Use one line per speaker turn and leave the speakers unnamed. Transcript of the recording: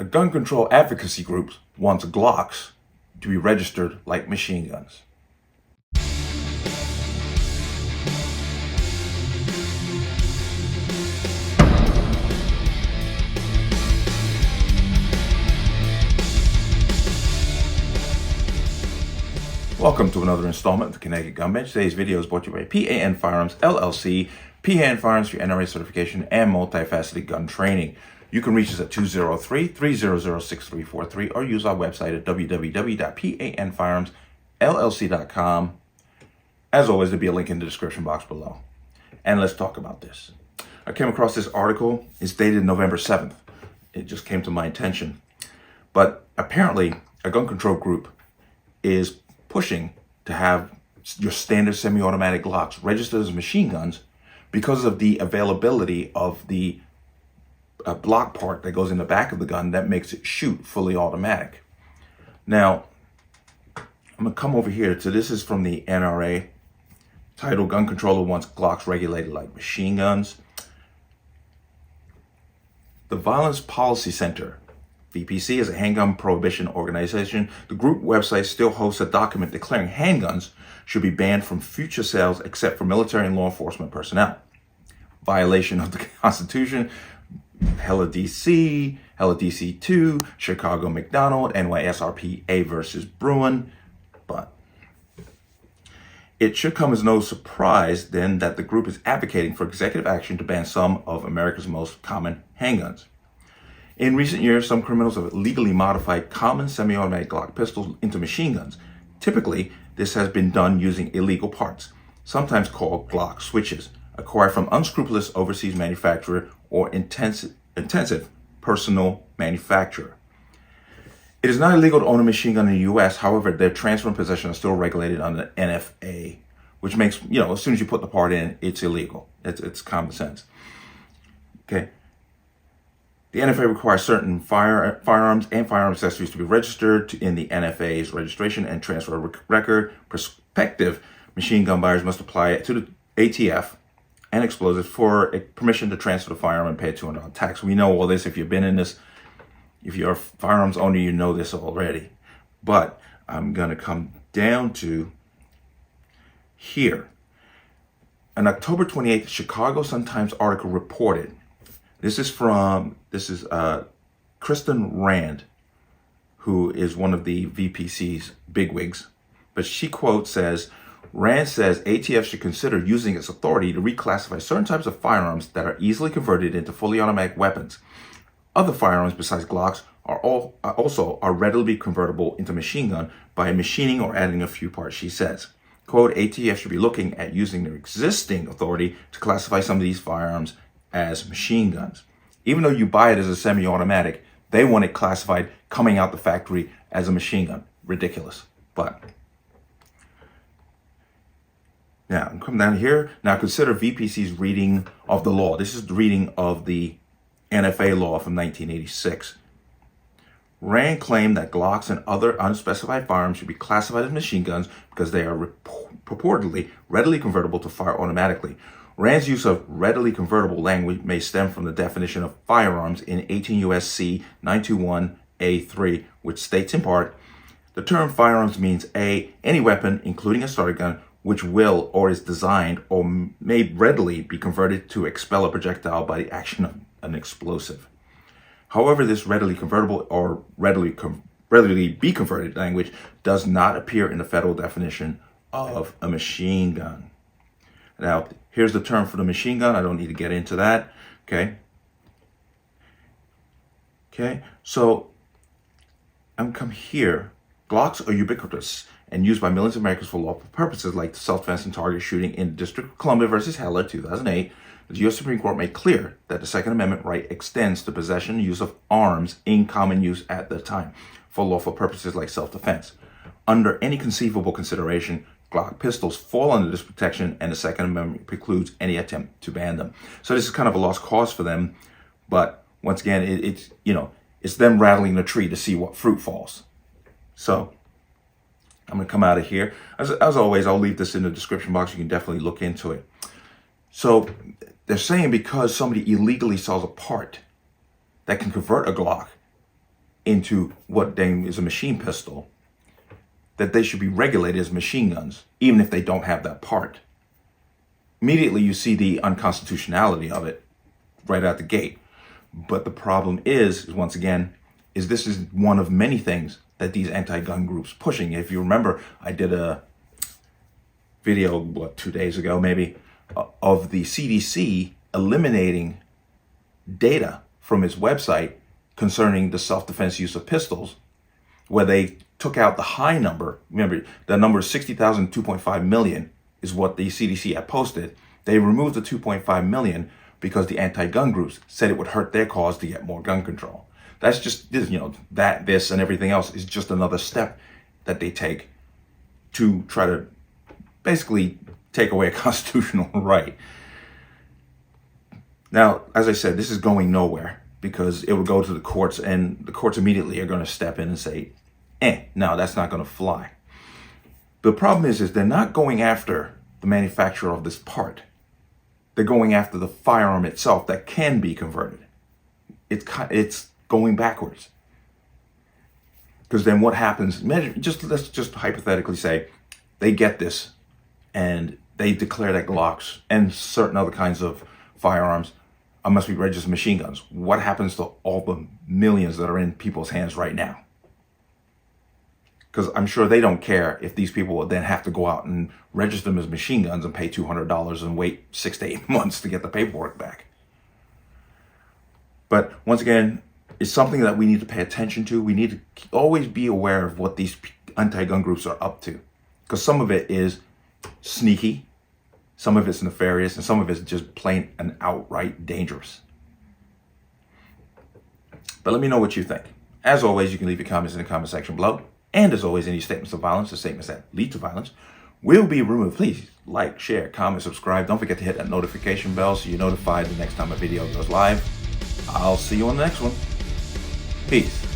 A gun control advocacy group wants Glocks to be registered like machine guns. Welcome to another installment of the Connecticut Gun Bench. Today's video is brought to you by P.A.N. Firearms, LLC. P.A.N. Firearms for your NRA certification and multifaceted gun training. You can reach us at 203-300-6343 or use our website at www.panfirearmsllc.com. As always, there'll be a link in the description box below. And let's talk about this. I came across this article. It's dated November 7th. It just came to my attention. But apparently, a gun control group is pushing to have your standard semi-automatic Glocks registered as machine guns because of the availability of the block part that goes in the back of the gun that makes it shoot fully automatic. Now, I'm going to come over here to, this is from the NRA, titled Gun Controller Wants Glocks Regulated Like Machine Guns. The Violence Policy Center, VPC, is a handgun prohibition organization. The group website still hosts a document declaring handguns should be banned from future sales except for military and law enforcement personnel. Violation of the Constitution, Hella DC, Hella DC 2, Chicago McDonald, NYSRPA versus Bruin. But it should come as no surprise then that the group is advocating for executive action to ban some of America's most common handguns. In recent years, some criminals have legally modified common semi-automatic Glock pistols into machine guns. Typically, this has been done using illegal parts, sometimes called Glock switches, acquired from unscrupulous overseas manufacturer or intensive personal manufacturer. It is not illegal to own a machine gun in the U.S. However, their transfer and possession are still regulated under NFA, which makes, as soon as you put the part in, it's illegal. It's common sense. Okay. The NFA requires certain firearms and firearm accessories to be registered in the NFA's registration and transfer record. Prospective machine gun buyers must apply to the ATF and explosives for a permission to transfer the firearm and pay a $200 tax. We know all this. If you've been in this, if you're a firearms owner, you know this already. But I'm going to come down to here. An October 28th Chicago Sun-Times article reported, this is Kristen Rand, who is one of the VPC's bigwigs. But she says, Rand says ATF should consider using its authority to reclassify certain types of firearms that are easily converted into fully automatic weapons. Other firearms besides Glocks are also readily convertible into machine gun by machining or adding a few parts, she says. Quote, ATF should be looking at using their existing authority to classify some of these firearms as machine guns. Even though you buy it as a semi-automatic, they want it classified coming out the factory as a machine gun. Ridiculous. But now, I'm coming down here. Now consider VPC's reading of the law. This is the reading of the NFA law from 1986. Rand claimed that Glocks and other unspecified firearms should be classified as machine guns because they are purportedly readily convertible to fire automatically. Rand's use of readily convertible language may stem from the definition of firearms in 18 U.S.C. 921A3, which states in part, the term firearms means A, any weapon, including a starter gun, which will or is designed or may readily be converted to expel a projectile by the action of an explosive. However, this readily convertible or readily be converted language does not appear in the federal definition of a machine gun. Now, here's the term for the machine gun. I don't need to get into that. Okay, so I'm come here. Glocks are ubiquitous and used by millions of Americans for lawful purposes like self-defense and target shooting. In the District of Columbia versus Heller, 2008, the U.S. Supreme Court made clear that the Second Amendment right extends to possession and use of arms in common use at the time for lawful purposes like self-defense. Under any conceivable consideration, Glock pistols fall under this protection, and the Second Amendment precludes any attempt to ban them. So this is kind of a lost cause for them, but once again, it's them rattling the tree to see what fruit falls. So I'm going to come out of here. As always, I'll leave this in the description box. You can definitely look into it. So they're saying because somebody illegally sells a part that can convert a Glock into what then is a machine pistol, that they should be regulated as machine guns, even if they don't have that part. Immediately you see the unconstitutionality of it right out the gate. But the problem is once again, is this is one of many things that these anti-gun groups pushing. If you remember, I did a video, 2 days ago maybe, of the CDC eliminating data from its website concerning the self-defense use of pistols, where they took out the high number. Remember, the number is 60,000, 2.5 million is what the CDC had posted. They removed the 2.5 million because the anti-gun groups said it would hurt their cause to get more gun control. That's just, this and everything else is just another step that they take to try to basically take away a constitutional right. Now, as I said, this is going nowhere because it will go to the courts, and the courts immediately are going to step in and say, no, that's not going to fly. The problem is they're not going after the manufacturer of this part. They're going after the firearm itself that can be converted. It's going backwards. Because then what happens, let's just hypothetically say they get this and they declare that Glocks and certain other kinds of firearms must be registered machine guns. What happens to all the millions that are in people's hands right now? Because I'm sure they don't care if these people will then have to go out and register them as machine guns and pay $200 and wait 6 to 8 months to get the paperwork back. But once again, it's something that we need to pay attention to. We need to always be aware of what these anti-gun groups are up to. Because some of it is sneaky, some of it's nefarious, and some of it's just plain and outright dangerous. But let me know what you think. As always, you can leave your comments in the comment section below. And as always, any statements of violence or statements that lead to violence will be removed. Please like, share, comment, subscribe. Don't forget to hit that notification bell so you're notified the next time a video goes live. I'll see you on the next one. Peace.